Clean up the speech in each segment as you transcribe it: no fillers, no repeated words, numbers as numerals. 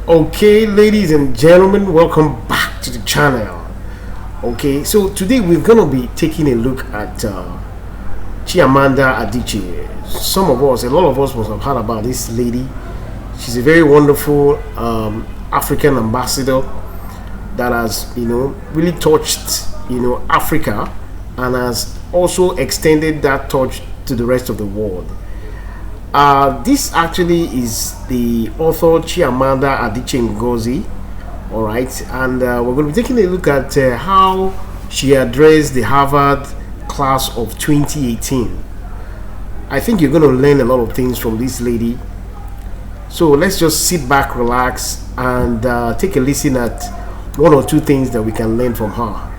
Okay, ladies and gentlemen, welcome back to the channel. Okay, so today we're gonna be taking a look at Chimamanda Adichie. A lot of us must have heard about this lady. She's a very wonderful African ambassador that has, really touched, Africa, and has also extended that touch to the rest of the world. This actually is the author Chimamanda Adichie Ngozi, all right, and we're going to be taking a look at how she addressed the Harvard class of 2018. I think you're going to learn a lot of things from this lady. So let's just sit back, relax, and take a listen at one or two things that we can learn from her.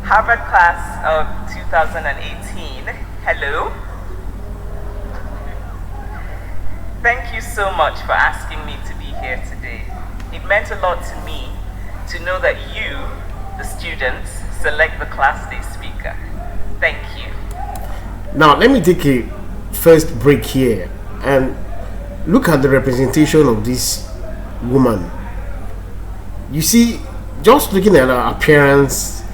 Harvard class of 2018, hello. Thank you so much for asking me to be here today. It meant a lot to me to know that you, the students, select the class day speaker. Thank you. Now, let me take a first break here and look at the representation of this woman. You see, just looking at her appearance,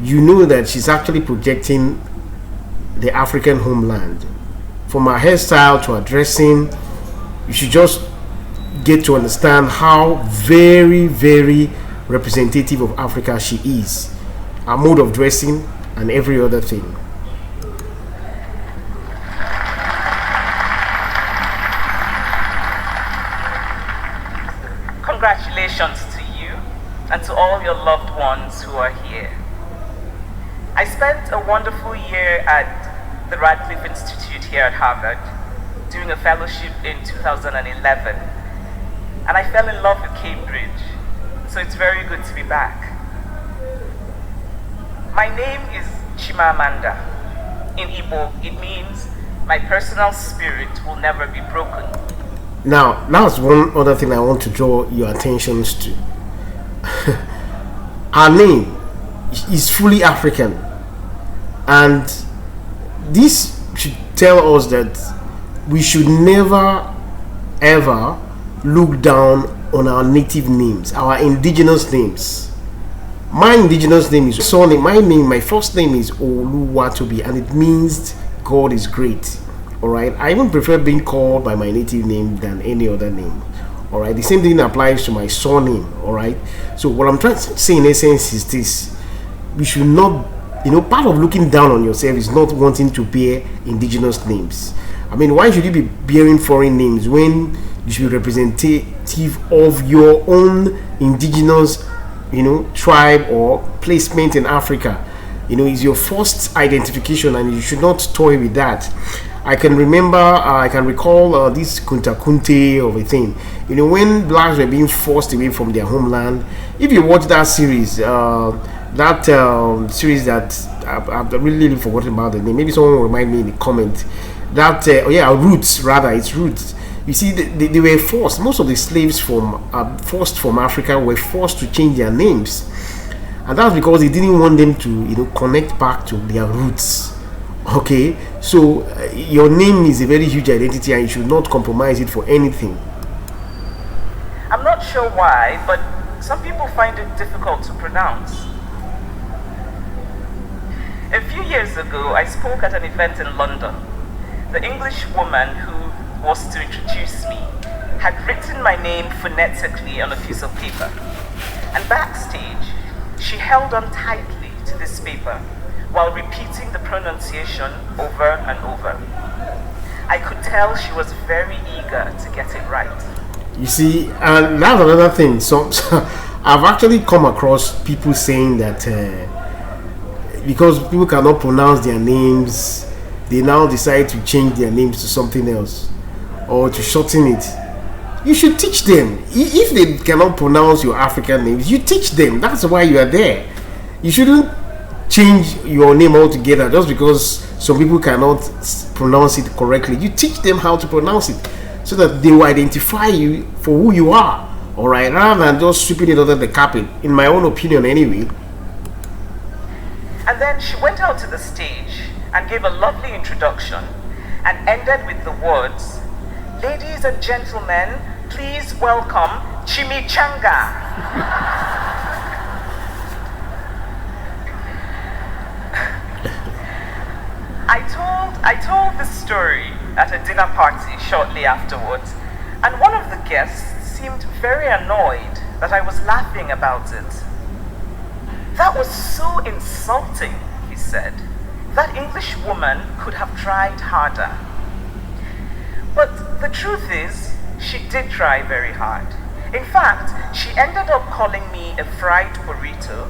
you know that she's actually projecting the African homeland. From her hairstyle to her dressing, you should just get to understand how very, very representative of Africa she is. Her mode of dressing and every other thing. Congratulations to you and to all your loved ones who are here. I spent a wonderful year at the Radcliffe Institute here at Harvard, doing a fellowship in 2011, and I fell in love with Cambridge, so it's very good to be back. My name is Chimamanda. In Igbo, it means my personal spirit will never be broken. Now, that's one other thing I want to draw your attentions to. Her name is fully African, and this should tell us that we should never ever look down on our native names, our indigenous names. My indigenous name is surname. My first name is Oluwatobi, and it means God is great. All right, I even prefer being called by my native name than any other name. All right, the same thing applies to my surname. All right, so what I'm trying to say in essence is this: we should not, part of looking down on yourself is not wanting to bear indigenous names. I mean, why should you be bearing foreign names when you should be representative of your own indigenous, tribe or placement in Africa? Is your first identification, and you should not toy with that. I can recall this Kunta Kunte of a thing. When blacks were being forced away from their homeland. If you watch that series, series that I've really forgotten about the name. Maybe someone will remind me in the comment. Roots, rather, it's Roots. You see, they were forced. Most of the slaves forced from Africa were forced to change their names, and that's because they didn't want them to, connect back to their roots. Okay, so your name is a very huge identity, and you should not compromise it for anything. I'm not sure why, but some people find it difficult to pronounce. A few years ago, I spoke at an event in London. The English woman who was to introduce me had written my name phonetically on a piece of paper. And backstage, she held on tightly to this paper while repeating the pronunciation over and over. I could tell she was very eager to get it right. You see, and that's another thing. So I've actually come across people saying that because people cannot pronounce their names, they now decide to change their names to something else or to shorten it. You should teach them. If they cannot pronounce your African names, you teach them. That's why you are there. You shouldn't change your name altogether just because some people cannot pronounce it correctly. You teach them how to pronounce it so that they will identify you for who you are. All right, rather than just sweeping it under the carpet, in my own opinion anyway. And then she went out to the stage and gave a lovely introduction and ended with the words, "Ladies and gentlemen, please welcome Chimichanga." I told this story at a dinner party shortly afterwards, and one of the guests seemed very annoyed that I was laughing about it. "That was so insulting," he said. "That English woman could have tried harder." But the truth is, she did try very hard. In fact, she ended up calling me a fried burrito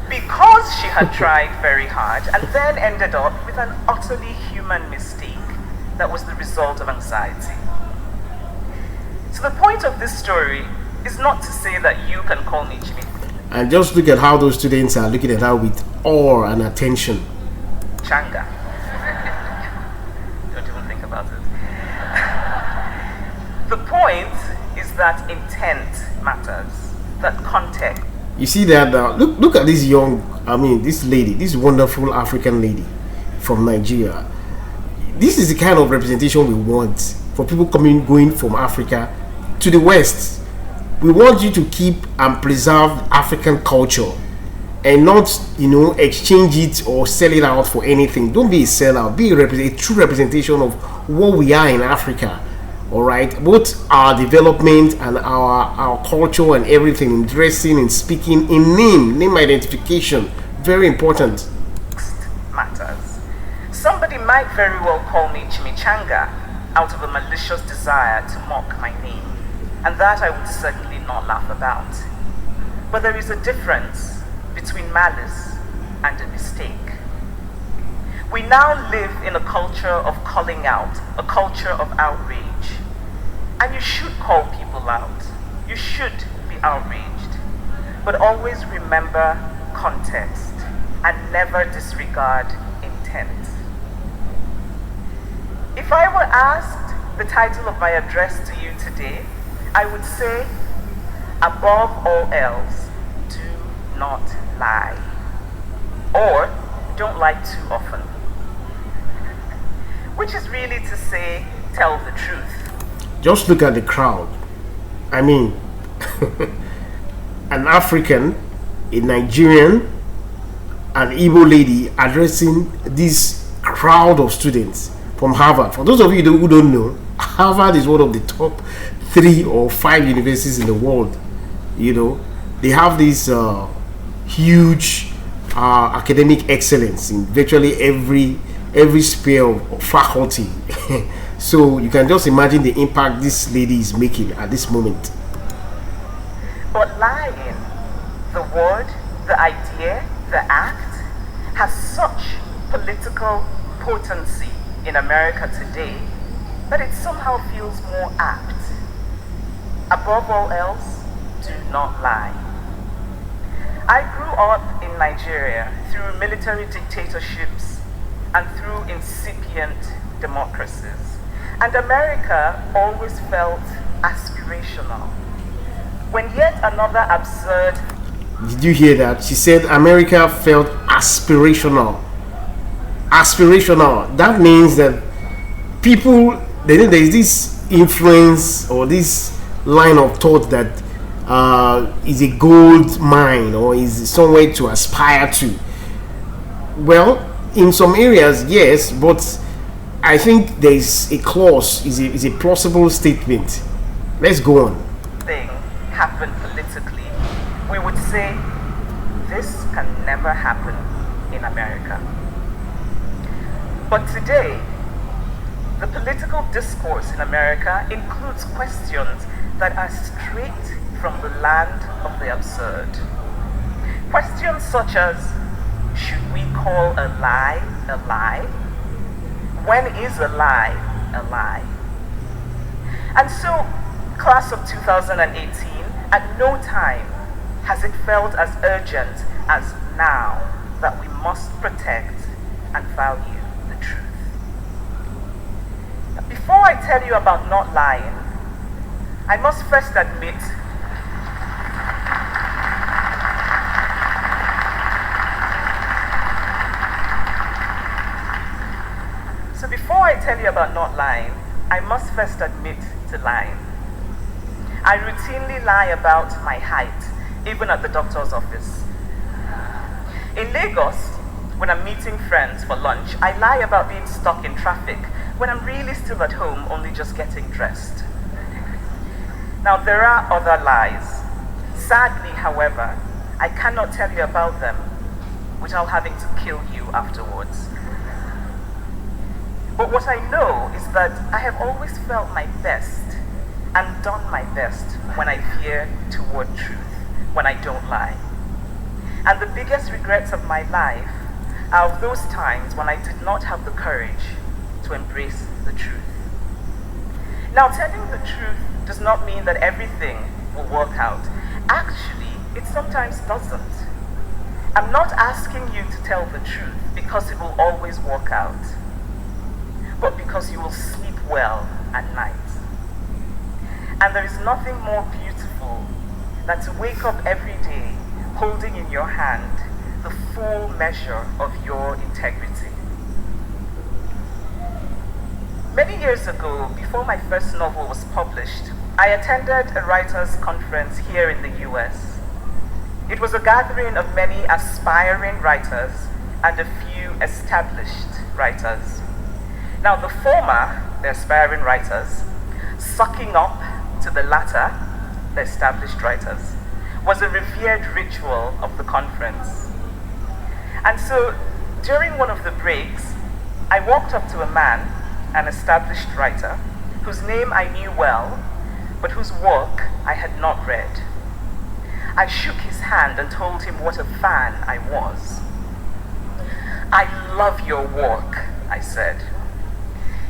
because she had tried very hard, and then ended up with an utterly human mistake that was the result of anxiety. So the point of this story is not to say that you can call me Jimmy. And just look at how those students are looking at her with awe and attention. Changa. Don't even think about it. The point is that intent matters, that context. You see that look at this this lady, this wonderful African lady from Nigeria. This is the kind of representation we want for people going from Africa to the West. We want you to keep and preserve African culture and not, exchange it or sell it out for anything. Don't be a sellout. Be a true representation of what we are in Africa. All right, both our development and our culture and everything, in dressing, in speaking, in name identification, very important. Matters. Somebody might very well call me Chimichanga out of a malicious desire to mock my name, and that I would certainly not laugh about. But there is a difference between malice and a mistake. We now live in a culture of calling out, a culture of outrage. And you should call people out. You should be outraged. But always remember context and never disregard intent. If I were asked the title of my address to you today, I would say, above all else, do not lie. Or, don't lie too often. Which is really to say, tell the truth. Just look at the crowd. I mean, an African, a Nigerian, an Igbo lady addressing this crowd of students from Harvard. For those of you who don't know, Harvard is one of the top 3 or 5 universities in the world. They have this huge academic excellence in virtually every sphere of faculty. So you can just imagine the impact this lady is making at this moment. But lying, the word, the idea, the act, has such political potency in America today that it somehow feels more apt. Above all else, do not lie. I grew up in Nigeria through military dictatorships and through incipient democracies. And America always felt aspirational. When yet another absurd... Did you hear that? She said America felt aspirational. Aspirational. That means that people, there is this influence or this line of thought that is a gold mine or is somewhere to aspire to. Well, in some areas, yes, but I think there is a clause, is a plausible statement. Let's go on. Thing happened politically, we would say this can never happen in America. But today, the political discourse in America includes questions that are straight from the land of the absurd. Questions such as, should we call a lie a lie? When is a lie a lie? And so, class of 2018, at no time has it felt as urgent as now that we must protect and value the truth. Before I tell you about not lying, I must first admit before I tell you about not lying, I must first admit to lying. I routinely lie about my height, even at the doctor's office. In Lagos, when I'm meeting friends for lunch, I lie about being stuck in traffic when I'm really still at home, only just getting dressed. Now, there are other lies. Sadly, however, I cannot tell you about them without having to kill you afterwards. But what I know is that I have always felt my best and done my best when I veer toward truth, when I don't lie. And the biggest regrets of my life are of those times when I did not have the courage to embrace the truth. Now, telling the truth does not mean that everything will work out. Actually, it sometimes doesn't. I'm not asking you to tell the truth because it will always work out, but because you will sleep well at night. And there is nothing more beautiful than to wake up every day holding in your hand the full measure of your integrity. Many years ago, before my first novel was published, I attended a writers' conference here in the US. It was a gathering of many aspiring writers and a few established writers. Now, the former, the aspiring writers, sucking up to the latter, the established writers, was a revered ritual of the conference. And so, during one of the breaks, I walked up to a man, an established writer, whose name I knew well, but whose work I had not read. I shook his hand and told him what a fan I was. "I love your work," I said.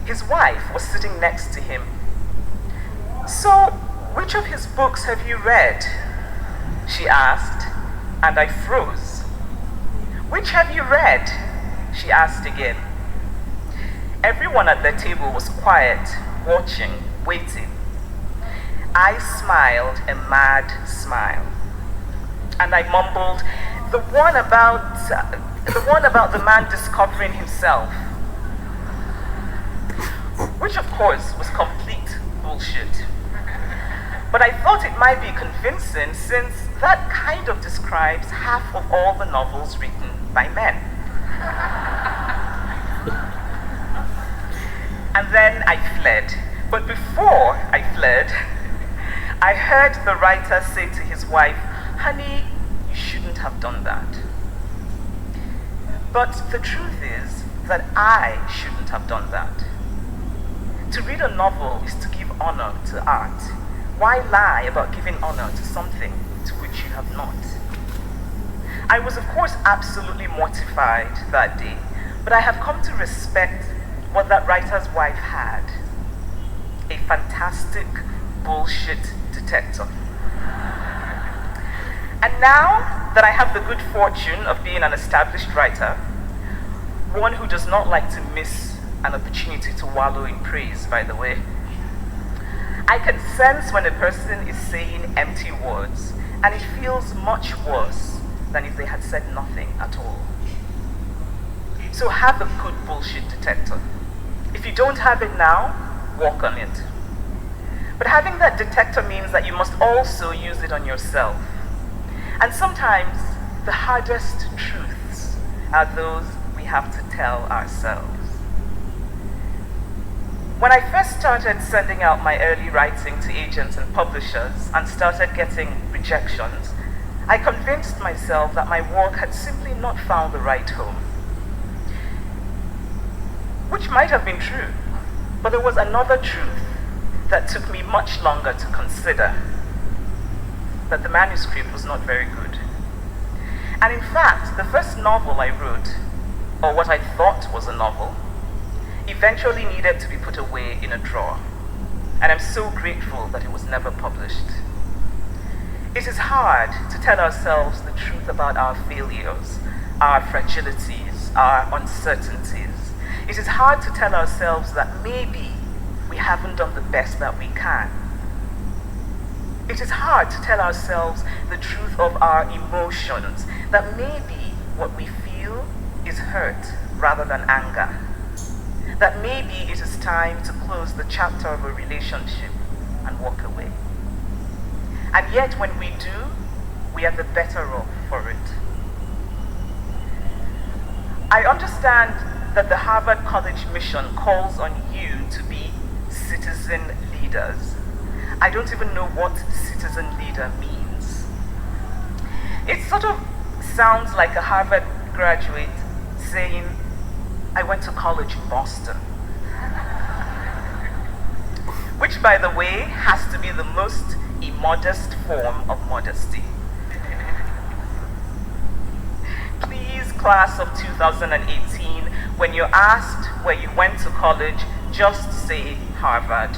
His wife was sitting next to him. "So, which of his books have you read?" she asked, and I froze. "Which have you read?" she asked again. Everyone at the table was quiet, watching, waiting. I smiled a mad smile, and I mumbled, the one about the man discovering himself," which of course was complete bullshit. But I thought it might be convincing, since that kind of describes half of all the novels written by men. And then I fled. But before I fled, I heard the writer say to his wife, "Honey, you shouldn't have done that." But the truth is that I shouldn't have done that. To read a novel is to give honor to art. Why lie about giving honor to something to which you have not? I was, of course, absolutely mortified that day, but I have come to respect what that writer's wife had: a fantastic bullshit detector. And now that I have the good fortune of being an established writer, one who does not like to miss an opportunity to wallow in praise, by the way, I can sense when a person is saying empty words, and it feels much worse than if they had said nothing at all. So have a good bullshit detector. If you don't have it now, work on it. But having that detector means that you must also use it on yourself. And sometimes the hardest truths are those we have to tell ourselves. When I first started sending out my early writing to agents and publishers and started getting rejections, I convinced myself that my work had simply not found the right home. Which might have been true, but there was another truth that took me much longer to consider: that the manuscript was not very good. And in fact, the first novel I wrote, or what I thought was a novel, eventually needed to be put away in a drawer. And I'm so grateful that it was never published. It is hard to tell ourselves the truth about our failures, our fragilities, our uncertainties. It is hard to tell ourselves that maybe we haven't done the best that we can. It is hard to tell ourselves the truth of our emotions, that maybe what we feel is hurt rather than anger. that maybe it is time to close the chapter of a relationship and walk away. And yet when we do, we are the better off for it. I understand that the Harvard College mission calls on you to be citizen leaders. I don't even know what citizen leader means. It sort of sounds like a Harvard graduate saying, I went to college in Boston. Which, by the way, has to be the most immodest form of modesty. Please, class of 2018, when you're asked where you went to college, just say Harvard.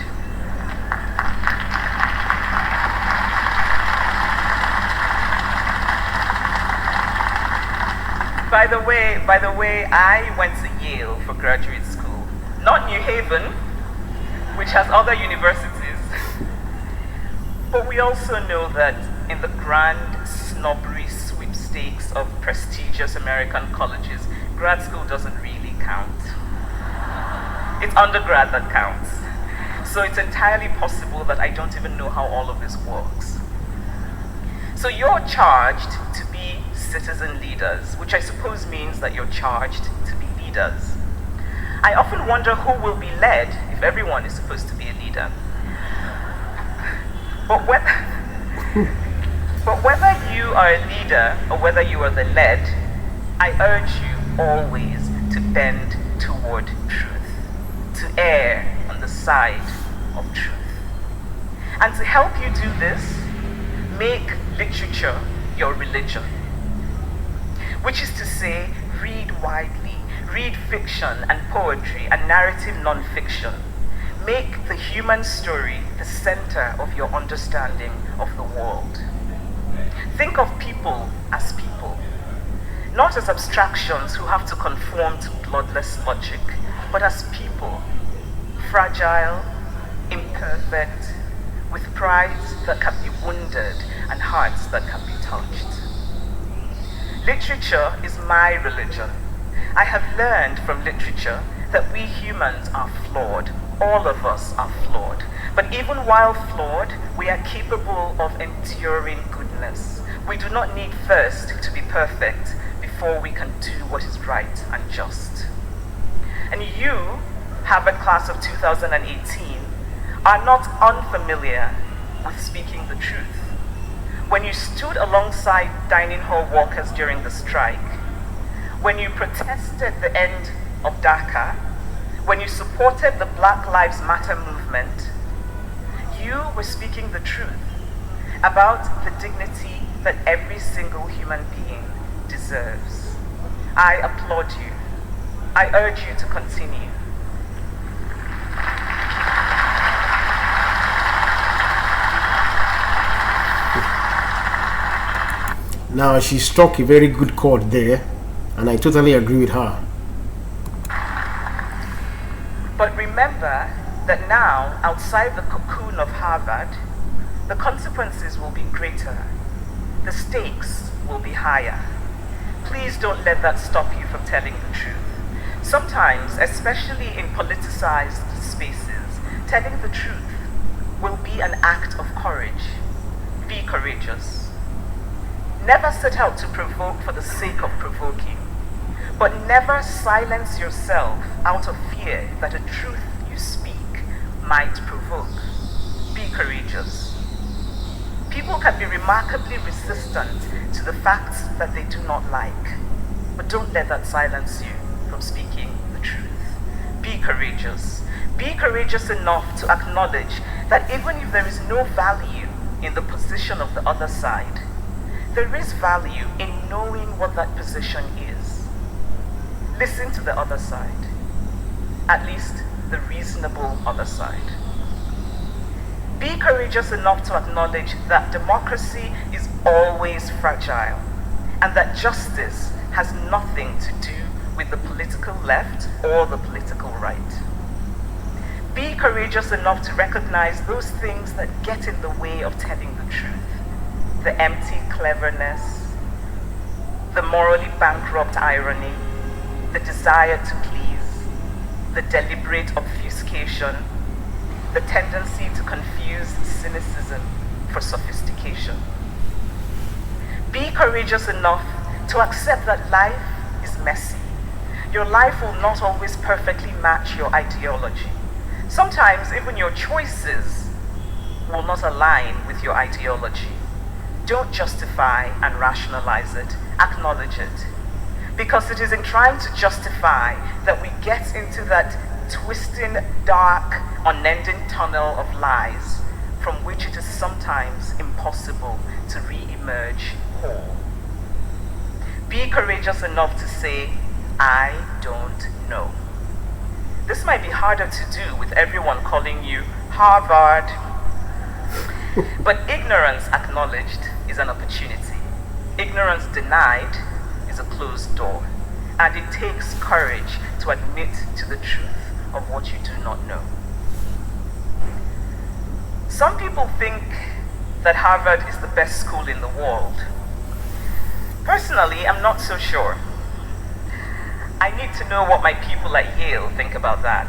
By the way, I went to Yale for graduate school, not New Haven, which has other universities. But we also know that in the grand snobbery sweepstakes of prestigious American colleges, grad school doesn't really count. It's undergrad that counts. So it's entirely possible that I don't even know how all of this works. So you're charged to be citizen leaders, which I suppose means that you're charged to be leaders. I often wonder who will be led if everyone is supposed to be a leader. But whether you are a leader or whether you are the led, I urge you always to bend toward truth, to err on the side of truth. And to help you do this, make literature your religion. Which is to say, read widely, read fiction and poetry and narrative non-fiction. Make the human story the center of your understanding of the world. Think of people as people, not as abstractions who have to conform to bloodless logic, but as people, fragile, imperfect, with prides that can be wounded and hearts that can be touched. Literature is my religion. I have learned from literature that we humans are flawed. All of us are flawed. But even while flawed, we are capable of enduring goodness. We do not need first to be perfect before we can do what is right and just. And you, Harvard class of 2018, are not unfamiliar with speaking the truth. When you stood alongside dining hall workers during the strike, when you protested the end of DACA, when you supported the Black Lives Matter movement, you were speaking the truth about the dignity that every single human being deserves. I applaud you. I urge you to continue. Now, she struck a very good chord there, and I totally agree with her. But remember that now, outside the cocoon of Harvard, the consequences will be greater. The stakes will be higher. Please don't let that stop you from telling the truth. Sometimes, especially in politicized spaces, telling the truth will be an act of courage. Be courageous. Never set out to provoke for the sake of provoking, but never silence yourself out of fear that a truth you speak might provoke. Be courageous. People can be remarkably resistant to the facts that they do not like, but don't let that silence you from speaking the truth. Be courageous. Be courageous enough to acknowledge that even if there is no value in the position of the other side, there is value in knowing what that position is. Listen to the other side, at least the reasonable other side. Be courageous enough to acknowledge that democracy is always fragile and that justice has nothing to do with the political left or the political right. Be courageous enough to recognize those things that get in the way of telling the truth. The empty cleverness, the morally bankrupt irony, the desire to please. the deliberate obfuscation, the tendency to confuse cynicism for sophistication. Be courageous enough to accept that life is messy. Your life will not always perfectly match your ideology. Sometimes even your choices will not align with your ideology. Don't justify and rationalize it. Acknowledge it. Because it is in trying to justify that we get into that twisting, dark, unending tunnel of lies from which it is sometimes impossible to re-emerge whole. Be courageous enough to say, I don't know. This might be harder to do with everyone calling you Harvard, but ignorance acknowledged is an opportunity. Ignorance denied is a closed door, and it takes courage to admit to the truth of what you do not know. Some people think that Harvard is the best school in the world. Personally, I'm not so sure. I need to know what my people at Yale think about that.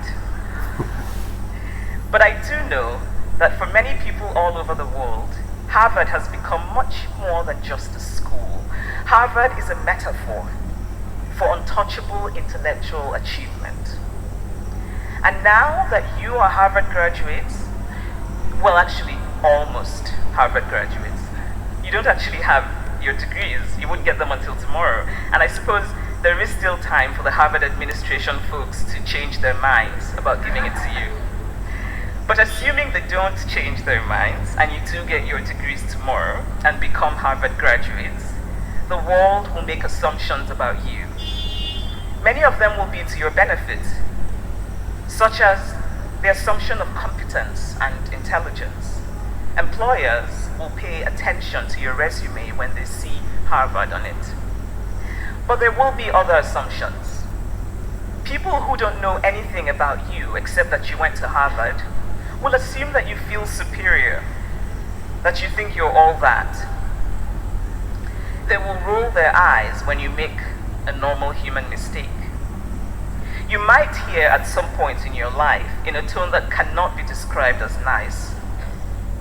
But I do know that for many people all over the world, Harvard has become much more than just a school. Harvard is a metaphor for untouchable intellectual achievement. And now that you are Harvard graduates, well, actually, almost Harvard graduates, you don't actually have your degrees. You wouldn't get them until tomorrow. And I suppose there is still time for the Harvard administration folks to change their minds about giving it to you. But assuming they don't change their minds and you do get your degrees tomorrow and become Harvard graduates, the world will make assumptions about you. Many of them will be to your benefit, such as the assumption of competence and intelligence. Employers will pay attention to your resume when they see Harvard on it. But there will be other assumptions. People who don't know anything about you except that you went to Harvard will assume that you feel superior, that you think you're all that. They will roll their eyes when you make a normal human mistake. You might hear at some point in your life, in a tone that cannot be described as nice,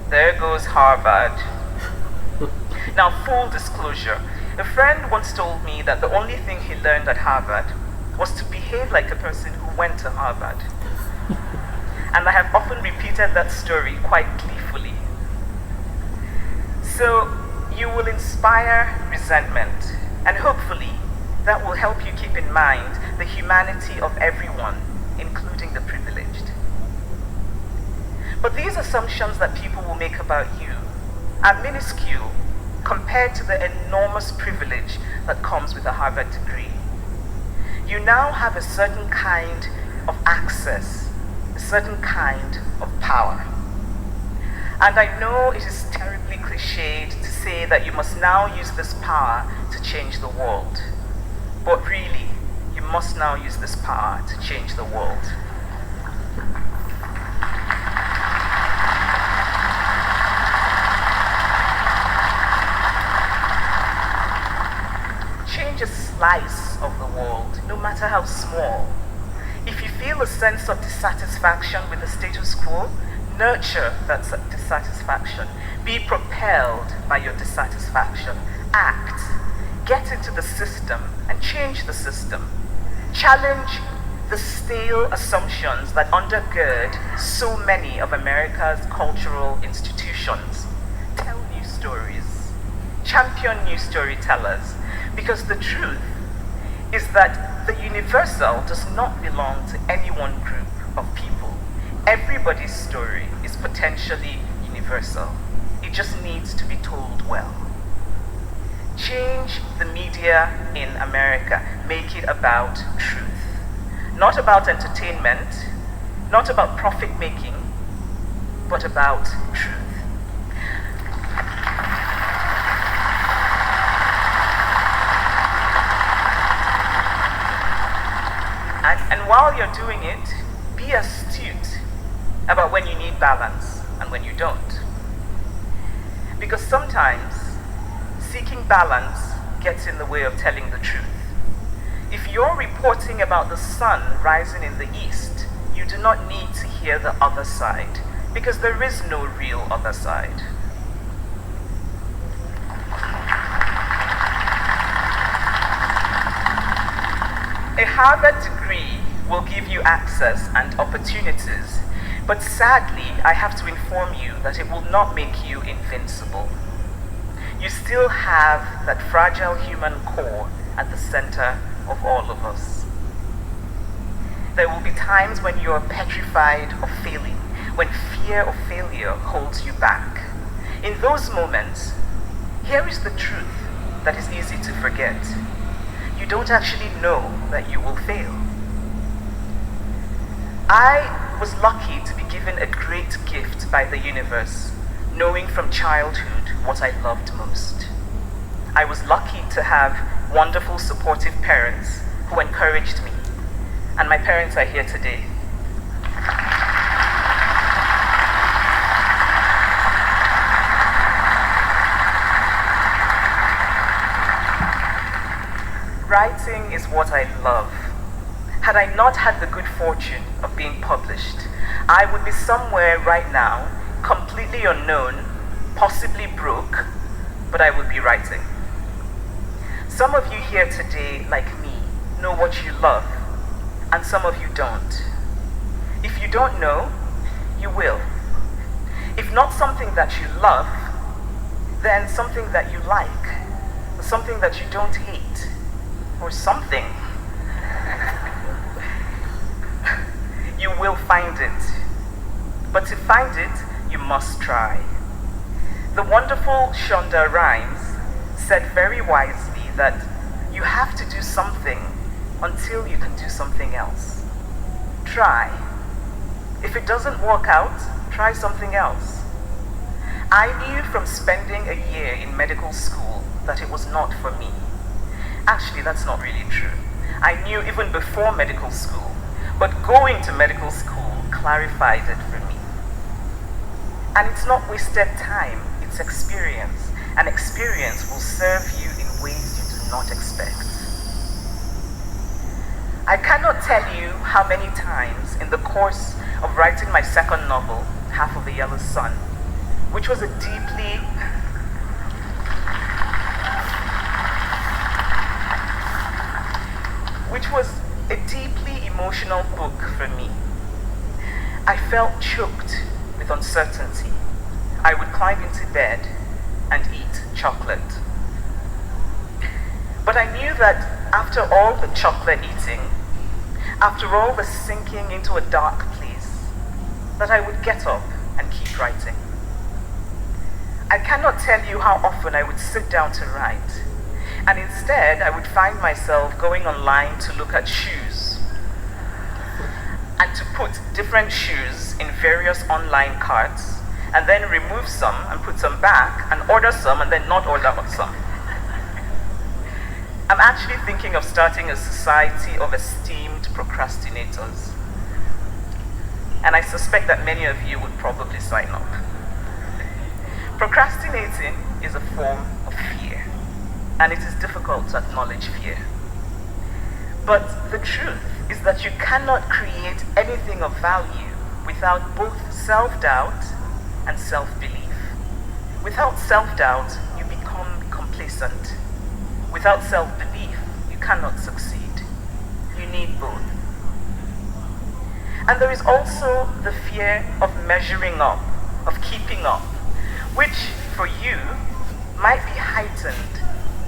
"There goes Harvard." Now, full disclosure, a friend once told me that the only thing he learned at Harvard was to behave like a person who went to Harvard. And I have often repeated that story quite gleefully. So you will inspire resentment, and hopefully that will help you keep in mind the humanity of everyone, including the privileged. But these assumptions that people will make about you are minuscule compared to the enormous privilege that comes with a Harvard degree. You now have a certain kind of access, a certain kind of power. And I know it is terribly cliched to say that you must now use this power to change the world. But really, you must now use this power to change the world. Change a slice of the world, no matter how small. If you feel a sense of dissatisfaction with the status quo, nurture that dissatisfaction. Be propelled by your dissatisfaction. Act. Get into the system and change the system. Challenge the stale assumptions that undergird so many of America's cultural institutions. Tell new stories. Champion new storytellers. Because the truth is that the universal does not belong to any one group of people. Everybody's story is potentially universal. It just needs to be told well. Change the media in America. Make it about truth. Not about entertainment, not about profit making, but about truth. And while you're doing it, be astute about when you need balance and when you don't. Because sometimes seeking balance gets in the way of telling the truth. If you're reporting about the sun rising in the east, you do not need to hear the other side, because there is no real other side. A Harvard degree will give you access and opportunities, but sadly, I have to inform you that it will not make you invincible. You still have that fragile human core at the center of all of us. There will be times when you're petrified of failing, when fear of failure holds you back. In those moments, here is the truth that is easy to forget. You don't actually know that you will fail. I was lucky to be given a great gift by the universe, knowing from childhood what I loved most. I was lucky to have wonderful, supportive parents who encouraged me, and my parents are here today. Writing is what I love. Had I not had the good fortune of being published, I would be somewhere right now, completely unknown, possibly broke, but I would be writing. Some of you here today, like me, know what you love, and some of you don't. If you don't know, you will. If not something that you love, then something that you like, something that you don't hate, or something. You will find it. But to find it, you must try. The wonderful Shonda Rhimes said very wisely that you have to do something until you can do something else. Try. If it doesn't work out, try something else. I knew from spending a year in medical school that it was not for me. Actually, that's not really true. I knew even before medical school, but going to medical school clarified it for me. And it's not wasted time, it's experience. And experience will serve you in ways you do not expect. I cannot tell you how many times in the course of writing my second novel, Half of the Yellow Sun, which was a deeply emotional book for me. I felt choked with uncertainty. I would climb into bed and eat chocolate. But I knew that after all the chocolate eating, after all the sinking into a dark place, that I would get up and keep writing. I cannot tell you how often I would sit down to write, and instead I would find myself going online to look at shoes and to put different shoes in various online carts and then remove some and put some back and order some and then not order some. I'm actually thinking of starting a society of esteemed procrastinators, and I suspect that many of you would probably sign up. Procrastinating is a form of fear, and it is difficult to acknowledge fear. But the truth is that you cannot create anything of value without both self-doubt and self-belief. Without self-doubt, you become complacent. Without self-belief, you cannot succeed. You need both. And there is also the fear of measuring up, of keeping up, which for you might be heightened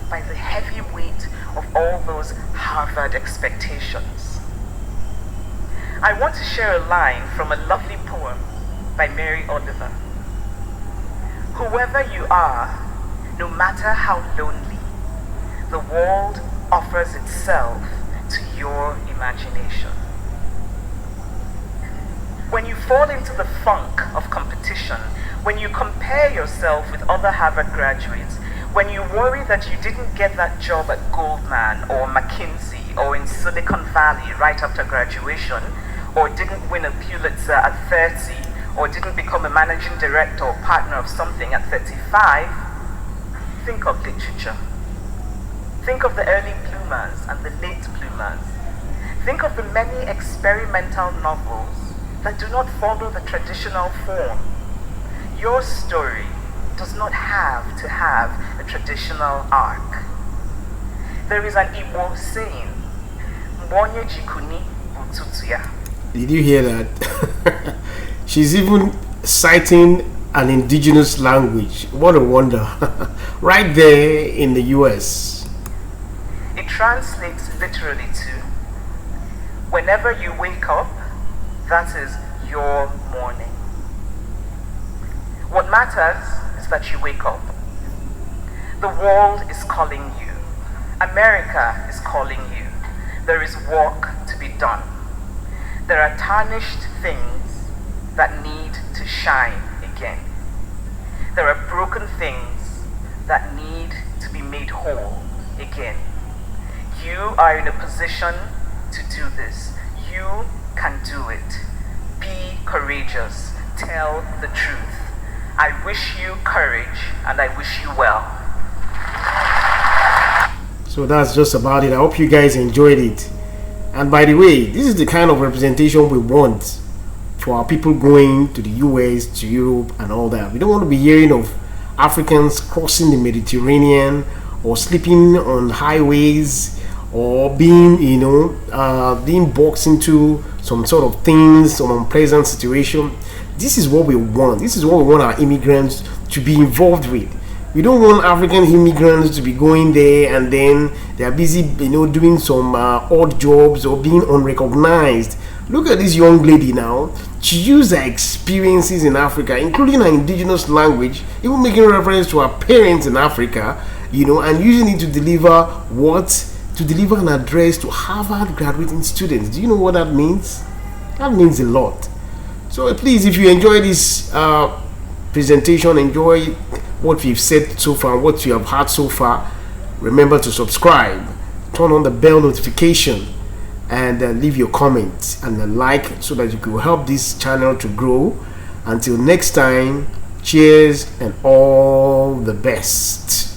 by the heavy weight of all those Harvard expectations. I want to share a line from a lovely poem by Mary Oliver. Whoever you are, no matter how lonely, the world offers itself to your imagination. When you fall into the funk of competition, when you compare yourself with other Harvard graduates, when you worry that you didn't get that job at Goldman or McKinsey or in Silicon Valley right after graduation, or didn't win a Pulitzer at 30, or didn't become a managing director or partner of something at 35, think of literature. Think of the early bloomers and the late bloomers. Think of the many experimental novels that do not follow the traditional form. Your story does not have to have a traditional arc. There is an Igbo saying, Mbonye jikuni bututu ya. Did you hear that? She's even citing an indigenous language. What a wonder. Right there in the US. It translates literally to, whenever you wake up, that is your morning. What matters is that you wake up. The world is calling you. America is calling you. There is work to be done. There are tarnished things that need to shine again. There are broken things that need to be made whole again. You are in a position to do this. You can do it. Be courageous. Tell the truth. I wish you courage and I wish you well. So that's just about it. I hope you guys enjoyed it. And by the way, this is the kind of representation we want for our people going to the US, to Europe, and all that. We don't want to be hearing of Africans crossing the Mediterranean or sleeping on highways or being, being boxed into some sort of things, some unpleasant situation. This is what we want. This is what we want our immigrants to be involved with. We don't want African immigrants to be going there and then they are busy, doing some odd jobs or being unrecognized. Look at this young lady now. She used her experiences in Africa, including her indigenous language, even making reference to her parents in Africa, and using it to deliver an address to Harvard graduating students. Do you know what that means? That means a lot. So please, if you enjoy this presentation, enjoy what we've said so far, what you have heard so far, remember to subscribe, turn on the bell notification, and leave your comments and a like so that you can help this channel to grow. Until next time, cheers and all the best.